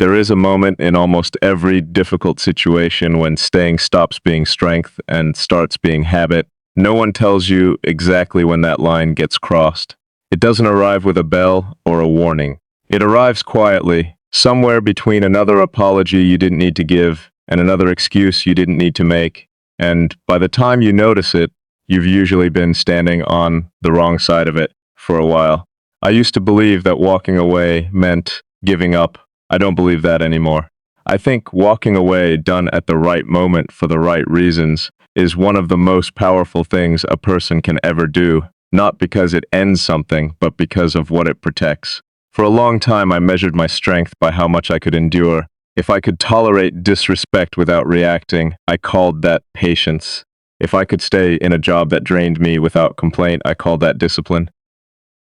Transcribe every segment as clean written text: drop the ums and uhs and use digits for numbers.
There is a moment in almost every difficult situation when staying stops being strength and starts being habit. No one tells you exactly when that line gets crossed. It doesn't arrive with a bell or a warning. It arrives quietly, somewhere between another apology you didn't need to give and another excuse you didn't need to make. And by the time you notice it, you've usually been standing on the wrong side of it for a while. I used to believe that walking away meant giving up. I don't believe that anymore. I think walking away done at the right moment for the right reasons is one of the most powerful things a person can ever do, not because it ends something, but because of what it protects. For a long time, I measured my strength by how much I could endure. If I could tolerate disrespect without reacting, I called that patience. If I could stay in a job that drained me without complaint, I called that discipline.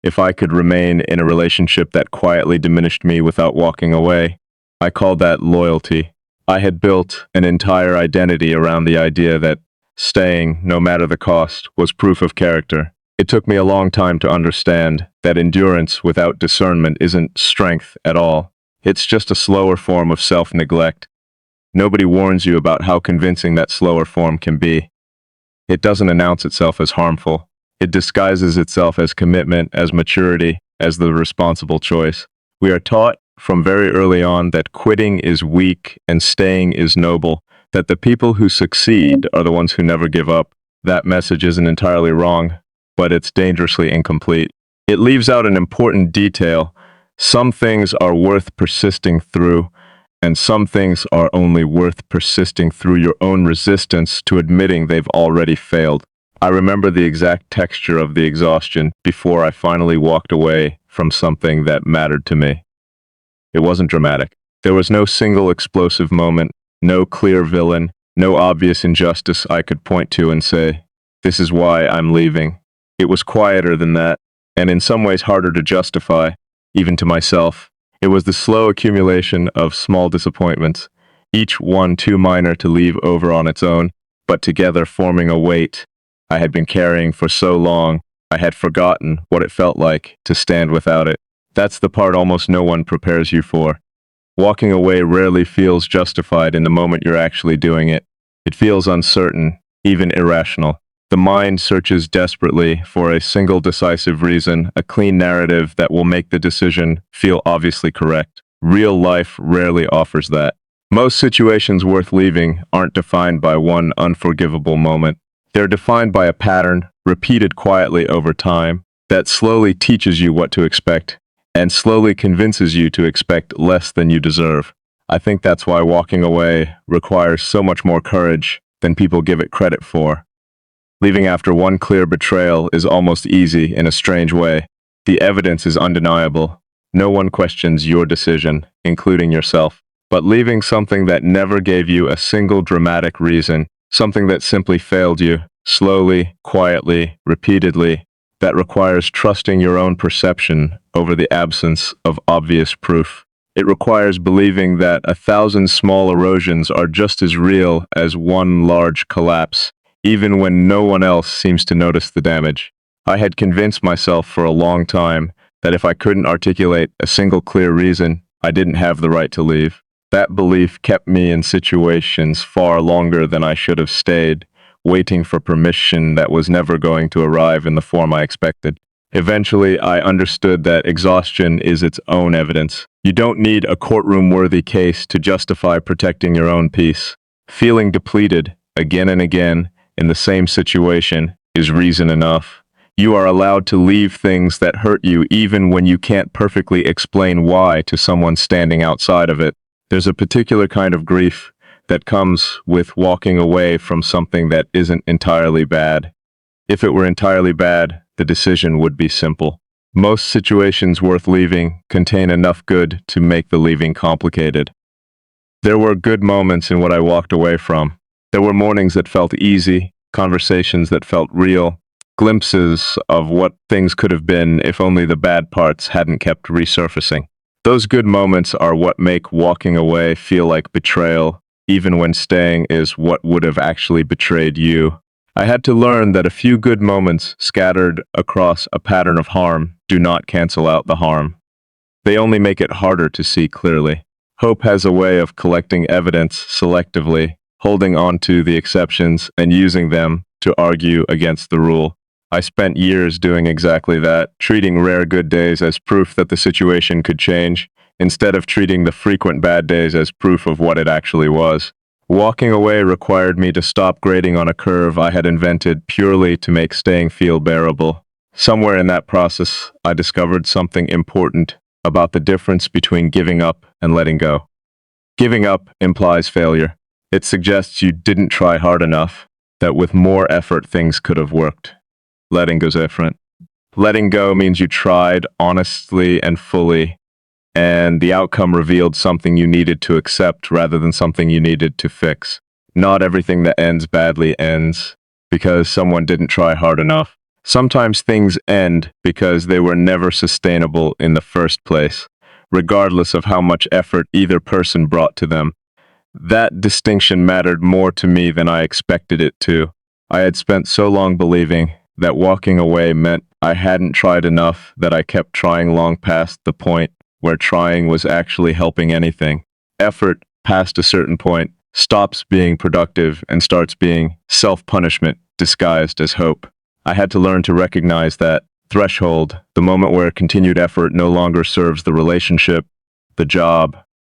If I could remain in a relationship that quietly diminished me without walking away, I called that loyalty. I had built an entire identity around the idea that staying, no matter the cost, was proof of character. It took me a long time to understand that endurance without discernment isn't strength at all. It's just a slower form of self-neglect. Nobody warns you about how convincing that slower form can be. It doesn't announce itself as harmful. It disguises itself as commitment, as maturity, as the responsible choice. We are taught from very early on that quitting is weak and staying is noble, that the people who succeed are the ones who never give up. That message isn't entirely wrong, but it's dangerously incomplete. It leaves out an important detail. Some things are worth persisting through, and some things are only worth persisting through your own resistance to admitting they've already failed. I remember the exact texture of the exhaustion before I finally walked away from something that mattered to me. It wasn't dramatic. There was no single explosive moment, no clear villain, no obvious injustice I could point to and say, "This is why I'm leaving." It was quieter than that, and in some ways harder to justify, even to myself. It was the slow accumulation of small disappointments, each one too minor to leave over on its own, but together forming a weight I had been carrying for so long, I had forgotten what it felt like to stand without it. That's the part almost no one prepares you for. Walking away rarely feels justified in the moment you're actually doing it. It feels uncertain, even irrational. The mind searches desperately for a single decisive reason, a clean narrative that will make the decision feel obviously correct. Real life rarely offers that. Most situations worth leaving aren't defined by one unforgivable moment. They're defined by a pattern, repeated quietly over time, that slowly teaches you what to expect, and slowly convinces you to expect less than you deserve. I think that's why walking away requires so much more courage than people give it credit for. Leaving after one clear betrayal is almost easy in a strange way. The evidence is undeniable. No one questions your decision, including yourself. But leaving something that never gave you a single dramatic reason, something that simply failed you, slowly, quietly, repeatedly, that requires trusting your own perception over the absence of obvious proof. It requires believing that 1,000 small erosions are just as real as one large collapse, even when no one else seems to notice the damage. I had convinced myself for a long time that if I couldn't articulate a single clear reason, I didn't have the right to leave. That belief kept me in situations far longer than I should have stayed, waiting for permission that was never going to arrive in the form I expected. Eventually, I understood that exhaustion is its own evidence. You don't need a courtroom-worthy case to justify protecting your own peace. Feeling depleted, again and again, in the same situation, is reason enough. You are allowed to leave things that hurt you even when you can't perfectly explain why to someone standing outside of it. There's a particular kind of grief that comes with walking away from something that isn't entirely bad. If it were entirely bad, the decision would be simple. Most situations worth leaving contain enough good to make the leaving complicated. There were good moments in what I walked away from. There were mornings that felt easy, conversations that felt real, glimpses of what things could have been if only the bad parts hadn't kept resurfacing. Those good moments are what make walking away feel like betrayal, even when staying is what would have actually betrayed you. I had to learn that a few good moments scattered across a pattern of harm do not cancel out the harm. They only make it harder to see clearly. Hope has a way of collecting evidence selectively, holding on to the exceptions and using them to argue against the rule. I spent years doing exactly that, treating rare good days as proof that the situation could change, instead of treating the frequent bad days as proof of what it actually was. Walking away required me to stop grading on a curve I had invented purely to make staying feel bearable. Somewhere in that process, I discovered something important about the difference between giving up and letting go. Giving up implies failure. It suggests you didn't try hard enough, that with more effort things could have worked. Letting go's different. Letting go means you tried honestly and fully, and the outcome revealed something you needed to accept rather than something you needed to fix. Not everything that ends badly ends because someone didn't try hard enough. Sometimes things end because they were never sustainable in the first place, regardless of how much effort either person brought to them. That distinction mattered more to me than I expected it to. I had spent so long believing that walking away meant I hadn't tried enough that I kept trying long past the point where trying was actually helping anything. Effort, past a certain point, stops being productive and starts being self-punishment disguised as hope. I had to learn to recognize that threshold, the moment where continued effort no longer serves the relationship, the job,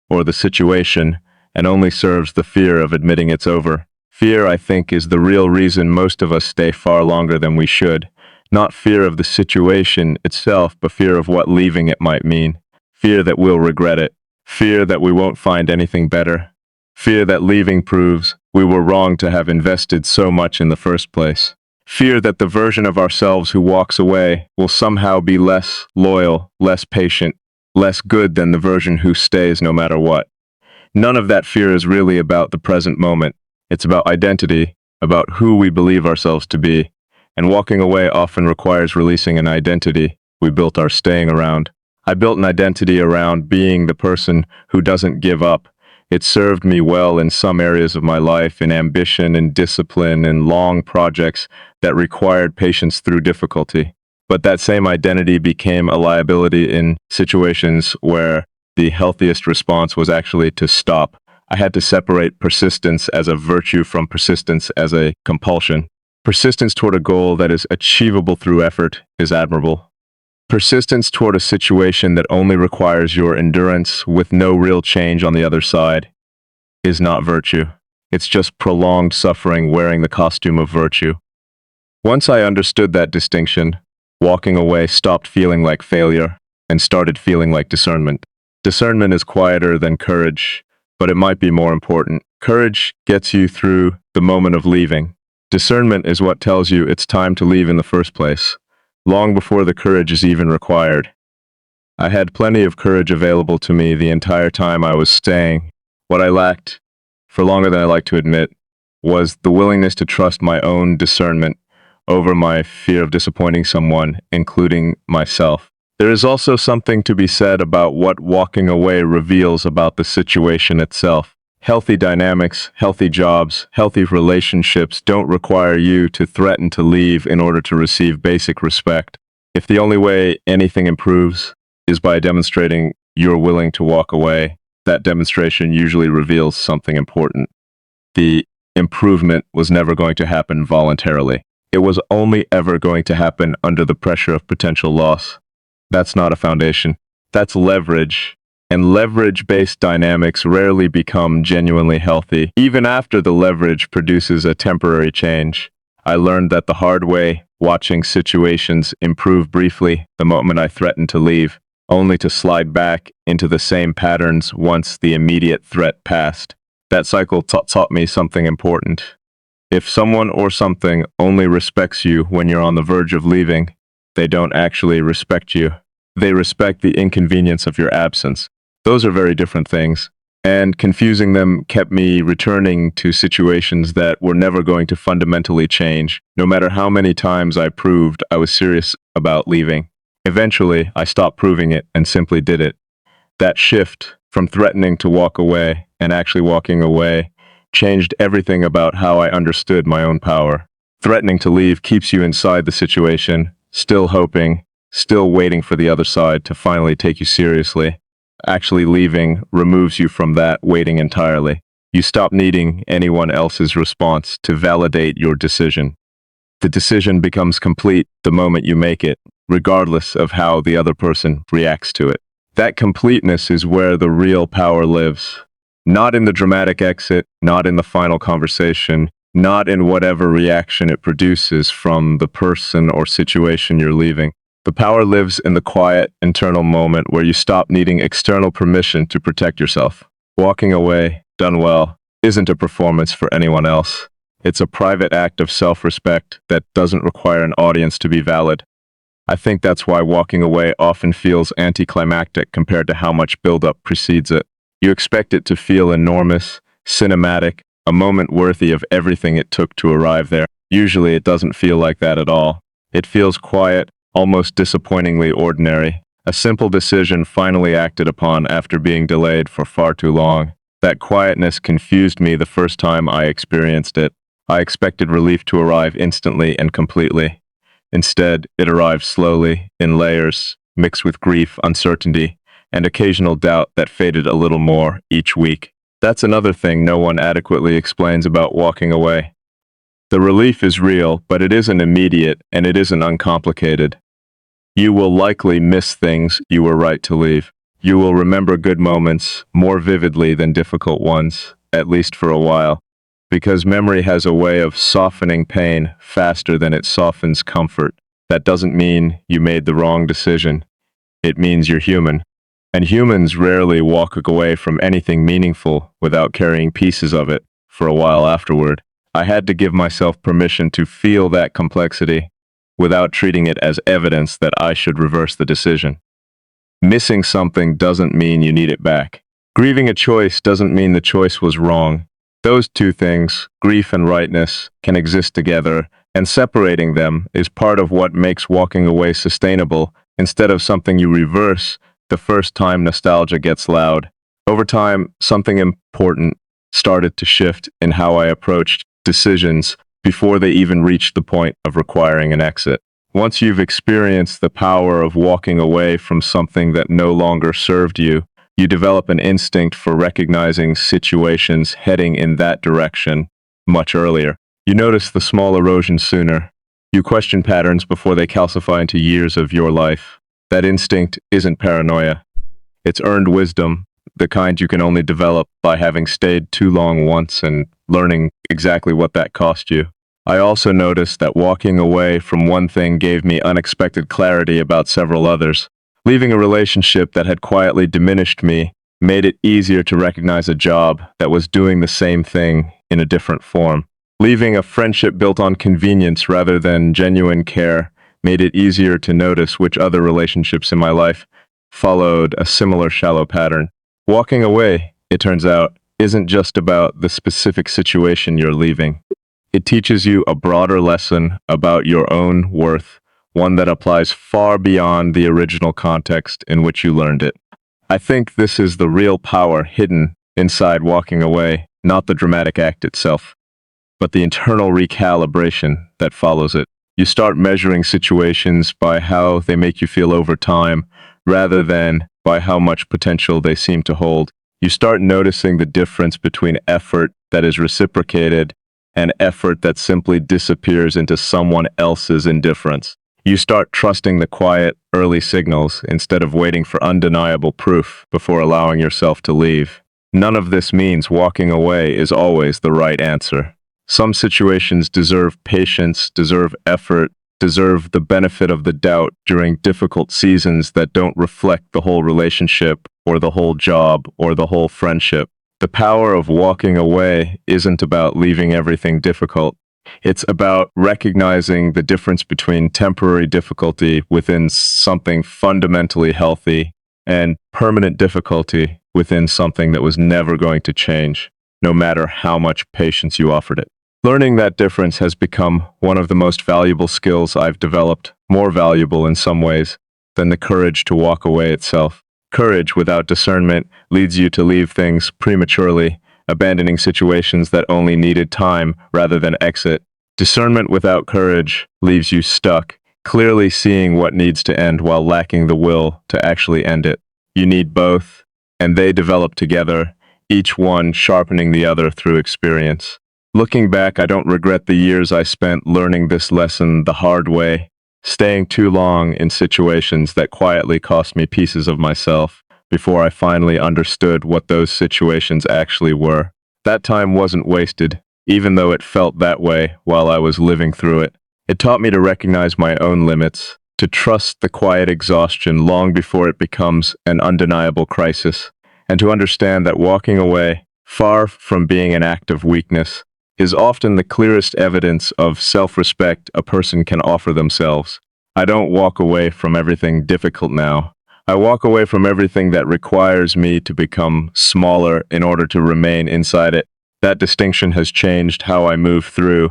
or the situation, and only serves the fear of admitting it's over. Fear, I think, is the real reason most of us stay far longer than we should. Not fear of the situation itself, but fear of what leaving it might mean. Fear that we'll regret it. Fear that we won't find anything better. Fear that leaving proves we were wrong to have invested so much in the first place. Fear that the version of ourselves who walks away will somehow be less loyal, less patient, less good than the version who stays no matter what. None of that fear is really about the present moment. It's about identity, about who we believe ourselves to be. And walking away often requires releasing an identity we built our staying around. I built an identity around being the person who doesn't give up. It served me well in some areas of my life, in ambition and discipline and long projects that required patience through difficulty. But that same identity became a liability in situations where the healthiest response was actually to stop. I had to separate persistence as a virtue from persistence as a compulsion. Persistence toward a goal that is achievable through effort is admirable. Persistence toward a situation that only requires your endurance with no real change on the other side is not virtue. It's just prolonged suffering wearing the costume of virtue. Once I understood that distinction, walking away stopped feeling like failure and started feeling like discernment. Discernment is quieter than courage, but it might be more important. Courage gets you through the moment of leaving. Discernment is what tells you it's time to leave in the first place, long before the courage is even required. I had plenty of courage available to me the entire time I was staying. What I lacked, for longer than I like to admit, was the willingness to trust my own discernment over my fear of disappointing someone, including myself. There is also something to be said about what walking away reveals about the situation itself. Healthy dynamics, healthy jobs, healthy relationships don't require you to threaten to leave in order to receive basic respect. If the only way anything improves is by demonstrating you're willing to walk away, that demonstration usually reveals something important. The improvement was never going to happen voluntarily. It was only ever going to happen under the pressure of potential loss. That's not a foundation. That's leverage. And leverage-based dynamics rarely become genuinely healthy, even after the leverage produces a temporary change. I learned that the hard way, watching situations improve briefly the moment I threatened to leave, only to slide back into the same patterns once the immediate threat passed. That cycle taught me something important. If someone or something only respects you when you're on the verge of leaving, they don't actually respect you. They respect the inconvenience of your absence. Those are very different things, and confusing them kept me returning to situations that were never going to fundamentally change, no matter how many times I proved I was serious about leaving. Eventually, I stopped proving it and simply did it. That shift from threatening to walk away and actually walking away changed everything about how I understood my own power. Threatening to leave keeps you inside the situation, still hoping, still waiting for the other side to finally take you seriously. Actually leaving removes you from that waiting entirely. You stop needing anyone else's response to validate your decision. The decision becomes complete the moment you make it, regardless of how the other person reacts to it. That completeness is where the real power lives. Not in the dramatic exit, not in the final conversation, not in whatever reaction it produces from the person or situation you're leaving. The power lives in the quiet, internal moment where you stop needing external permission to protect yourself. Walking away, done well, isn't a performance for anyone else. It's a private act of self-respect that doesn't require an audience to be valid. I think that's why walking away often feels anticlimactic compared to how much buildup precedes it. You expect it to feel enormous, cinematic, a moment worthy of everything it took to arrive there. Usually it doesn't feel like that at all. It feels quiet, almost disappointingly ordinary. A simple decision finally acted upon after being delayed for far too long. That quietness confused me the first time I experienced it. I expected relief to arrive instantly and completely. Instead, it arrived slowly, in layers, mixed with grief, uncertainty, and occasional doubt that faded a little more each week. That's another thing no one adequately explains about walking away. The relief is real, but it isn't immediate and it isn't uncomplicated. You will likely miss things you were right to leave. You will remember good moments more vividly than difficult ones, at least for a while, because memory has a way of softening pain faster than it softens comfort. That doesn't mean you made the wrong decision. It means you're human. And humans rarely walk away from anything meaningful without carrying pieces of it for a while afterward. I had to give myself permission to feel that complexity without treating it as evidence that I should reverse the decision. Missing something doesn't mean you need it back. Grieving a choice doesn't mean the choice was wrong. Those two things, grief and rightness, can exist together, and separating them is part of what makes walking away sustainable instead of something you reverse the first time nostalgia gets loud. Over time, something important started to shift in how I approached decisions before they even reached the point of requiring an exit. Once you've experienced the power of walking away from something that no longer served you, you develop an instinct for recognizing situations heading in that direction much earlier. You notice the small erosion sooner. You question patterns before they calcify into years of your life. That instinct isn't paranoia. It's earned wisdom, the kind you can only develop by having stayed too long once and learning exactly what that cost you. I also noticed that walking away from one thing gave me unexpected clarity about several others. Leaving a relationship that had quietly diminished me made it easier to recognize a job that was doing the same thing in a different form. Leaving a friendship built on convenience rather than genuine care made it easier to notice which other relationships in my life followed a similar shallow pattern. Walking away, it turns out, isn't just about the specific situation you're leaving. It teaches you a broader lesson about your own worth, one that applies far beyond the original context in which you learned it. I think this is the real power hidden inside walking away, not the dramatic act itself, but the internal recalibration that follows it. You start measuring situations by how they make you feel over time, rather than by how much potential they seem to hold. You start noticing the difference between effort that is reciprocated and effort that simply disappears into someone else's indifference. You start trusting the quiet, early signals instead of waiting for undeniable proof before allowing yourself to leave. None of this means walking away is always the right answer. Some situations deserve patience, deserve effort, deserve the benefit of the doubt during difficult seasons that don't reflect the whole relationship or the whole job or the whole friendship. The power of walking away isn't about leaving everything difficult. It's about recognizing the difference between temporary difficulty within something fundamentally healthy and permanent difficulty within something that was never going to change, no matter how much patience you offered it. Learning that difference has become one of the most valuable skills I've developed, more valuable in some ways than the courage to walk away itself. Courage without discernment leads you to leave things prematurely, abandoning situations that only needed time rather than exit. Discernment without courage leaves you stuck, clearly seeing what needs to end while lacking the will to actually end it. You need both, and they develop together, each one sharpening the other through experience. Looking back, I don't regret the years I spent learning this lesson the hard way, staying too long in situations that quietly cost me pieces of myself before I finally understood what those situations actually were. That time wasn't wasted, even though it felt that way while I was living through it. It taught me to recognize my own limits, to trust the quiet exhaustion long before it becomes an undeniable crisis, and to understand that walking away, far from being an act of weakness, is often the clearest evidence of self-respect a person can offer themselves. I don't walk away from everything difficult now. I walk away from everything that requires me to become smaller in order to remain inside it. That distinction has changed how I move through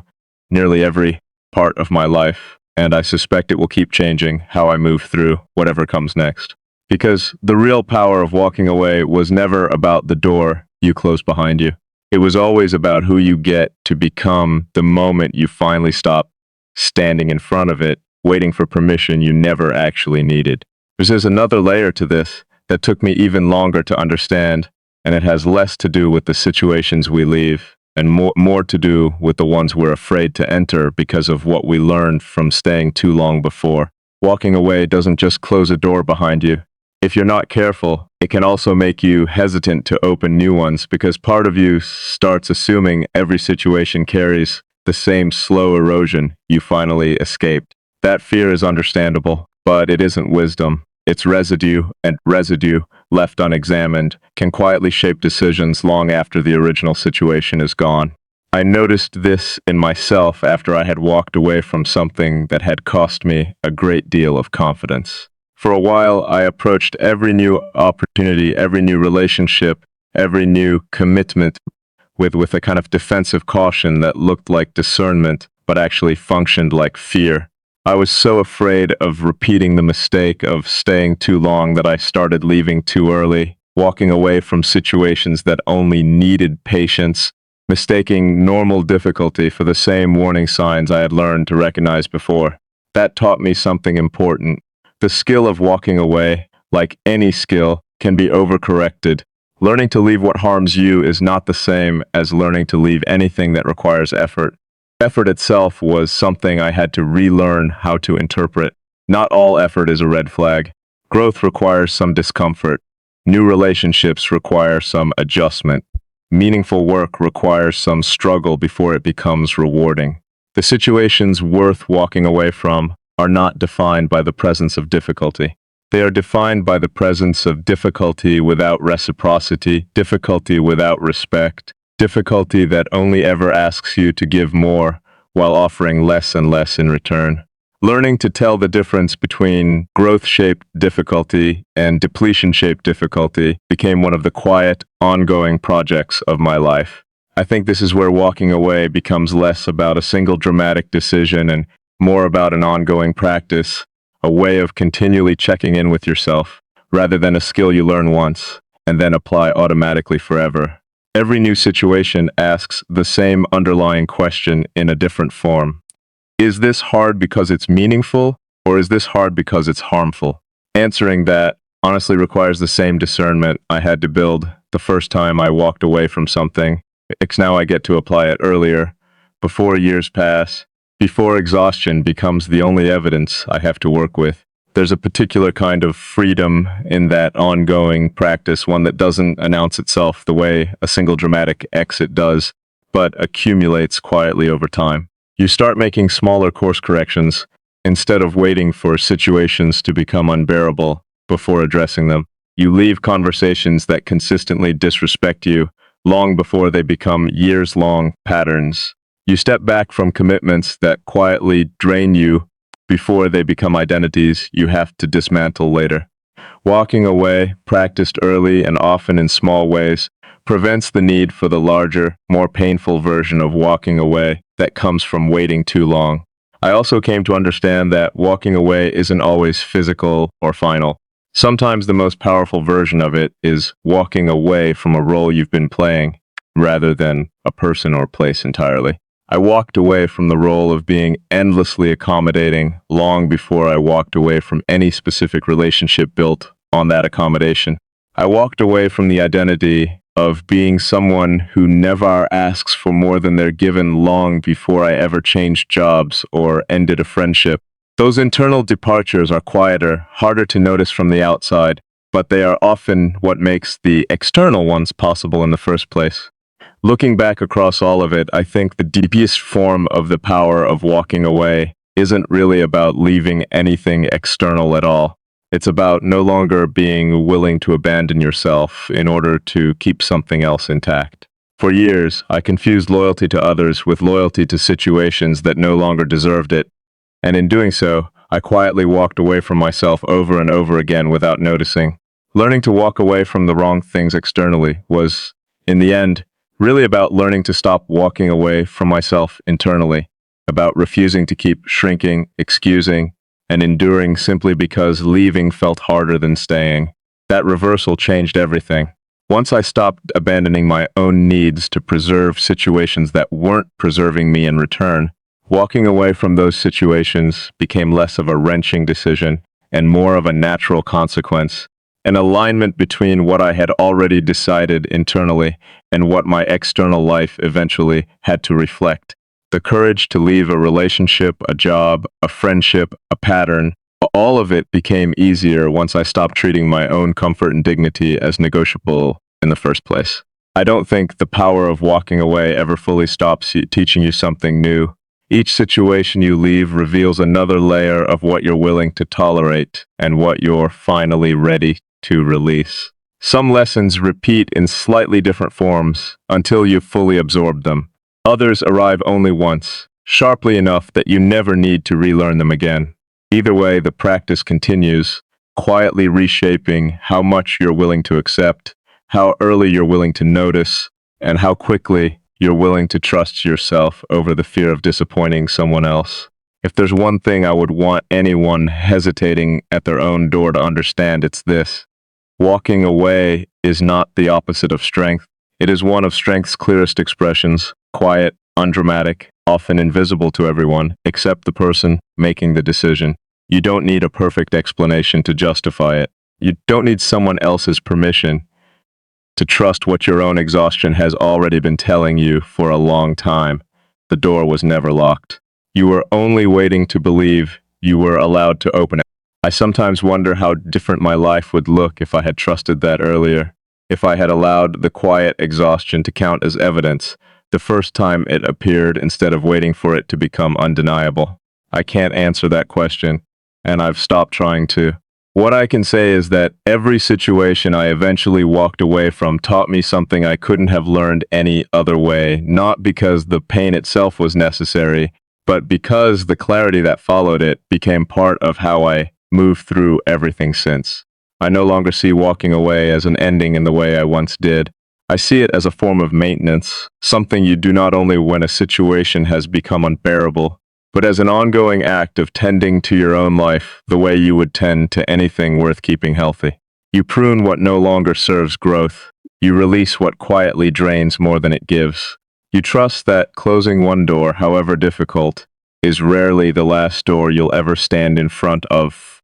nearly every part of my life, and I suspect it will keep changing how I move through whatever comes next. Because the real power of walking away was never about the door you close behind you. It was always about who you get to become the moment you finally stop standing in front of it, waiting for permission you never actually needed. There's another layer to this that took me even longer to understand, and it has less to do with the situations we leave and more to do with the ones we're afraid to enter because of what we learned from staying too long before. Walking away doesn't just close a door behind you. If you're not careful, it can also make you hesitant to open new ones because part of you starts assuming every situation carries the same slow erosion you finally escaped. That fear is understandable, but it isn't wisdom. It's residue, and residue, left unexamined, can quietly shape decisions long after the original situation is gone. I noticed this in myself after I had walked away from something that had cost me a great deal of confidence. For a while, I approached every new opportunity, every new relationship, every new commitment with a kind of defensive caution that looked like discernment, but actually functioned like fear. I was so afraid of repeating the mistake of staying too long that I started leaving too early, walking away from situations that only needed patience, mistaking normal difficulty for the same warning signs I had learned to recognize before. That taught me something important. The skill of walking away, like any skill, can be overcorrected. Learning to leave what harms you is not the same as learning to leave anything that requires effort. Effort itself was something I had to relearn how to interpret. Not all effort is a red flag. Growth requires some discomfort. New relationships require some adjustment. Meaningful work requires some struggle before it becomes rewarding. The situations worth walking away from are not defined by the presence of difficulty. They are defined by the presence of difficulty without reciprocity, difficulty without respect, difficulty that only ever asks you to give more while offering less and less in return. Learning to tell the difference between growth-shaped difficulty and depletion-shaped difficulty became one of the quiet, ongoing projects of my life. I think this is where walking away becomes less about a single dramatic decision and more about an ongoing practice, a way of continually checking in with yourself, rather than a skill you learn once and then apply automatically forever. Every new situation asks the same underlying question in a different form. Is this hard because it's meaningful, or is this hard because it's harmful? Answering that honestly requires the same discernment I had to build the first time I walked away from something. Now I get to apply it earlier, before years pass, before exhaustion becomes the only evidence I have to work with. There's a particular kind of freedom in that ongoing practice, one that doesn't announce itself the way a single dramatic exit does, but accumulates quietly over time. You start making smaller course corrections instead of waiting for situations to become unbearable before addressing them. You leave conversations that consistently disrespect you long before they become years-long patterns. You step back from commitments that quietly drain you before they become identities you have to dismantle later. Walking away, practiced early and often in small ways, prevents the need for the larger, more painful version of walking away that comes from waiting too long. I also came to understand that walking away isn't always physical or final. Sometimes the most powerful version of it is walking away from a role you've been playing, rather than a person or place entirely. I walked away from the role of being endlessly accommodating long before I walked away from any specific relationship built on that accommodation. I walked away from the identity of being someone who never asks for more than they're given long before I ever changed jobs or ended a friendship. Those internal departures are quieter, harder to notice from the outside, but they are often what makes the external ones possible in the first place. Looking back across all of it, I think the deepest form of the power of walking away isn't really about leaving anything external at all. It's about no longer being willing to abandon yourself in order to keep something else intact. For years, I confused loyalty to others with loyalty to situations that no longer deserved it, and in doing so, I quietly walked away from myself over and over again without noticing. Learning to walk away from the wrong things externally was, in the end, really about learning to stop walking away from myself internally, about refusing to keep shrinking, excusing, and enduring simply because leaving felt harder than staying. That reversal changed everything. Once I stopped abandoning my own needs to preserve situations that weren't preserving me in return, walking away from those situations became less of a wrenching decision and more of a natural consequence, an alignment between what I had already decided internally and what my external life eventually had to reflect. The courage to leave a relationship, a job, a friendship, a pattern, all of it became easier once I stopped treating my own comfort and dignity as negotiable in the first place. I don't think the power of walking away ever fully stops teaching you something new. Each situation you leave reveals another layer of what you're willing to tolerate and what you're finally ready to release. Some lessons repeat in slightly different forms until you've fully absorbed them. Others arrive only once, sharply enough that you never need to relearn them again. Either way, the practice continues, quietly reshaping how much you're willing to accept, how early you're willing to notice, and how quickly you're willing to trust yourself over the fear of disappointing someone else. If there's one thing I would want anyone hesitating at their own door to understand, it's this. Walking away is not the opposite of strength. It is one of strength's clearest expressions, quiet, undramatic, often invisible to everyone, except the person making the decision. You don't need a perfect explanation to justify it. You don't need someone else's permission to trust what your own exhaustion has already been telling you for a long time. The door was never locked. You were only waiting to believe you were allowed to open it. I sometimes wonder how different my life would look if I had trusted that earlier, if I had allowed the quiet exhaustion to count as evidence the first time it appeared instead of waiting for it to become undeniable. I can't answer that question, and I've stopped trying to. What I can say is that every situation I eventually walked away from taught me something I couldn't have learned any other way, not because the pain itself was necessary, but because the clarity that followed it became part of how I moved through everything since. I no longer see walking away as an ending in the way I once did. I see it as a form of maintenance, something you do not only when a situation has become unbearable, but as an ongoing act of tending to your own life the way you would tend to anything worth keeping healthy. You prune what no longer serves growth. You release what quietly drains more than it gives. You trust that closing one door, however difficult, is rarely the last door you'll ever stand in front of,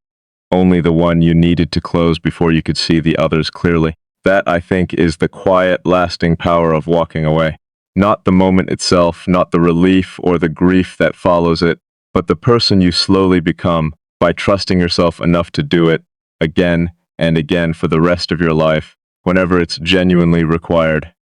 only the one you needed to close before you could see the others clearly. That, I think, is the quiet, lasting power of walking away. Not the moment itself, not the relief or the grief that follows it, but the person you slowly become by trusting yourself enough to do it again and again for the rest of your life, whenever it's genuinely required.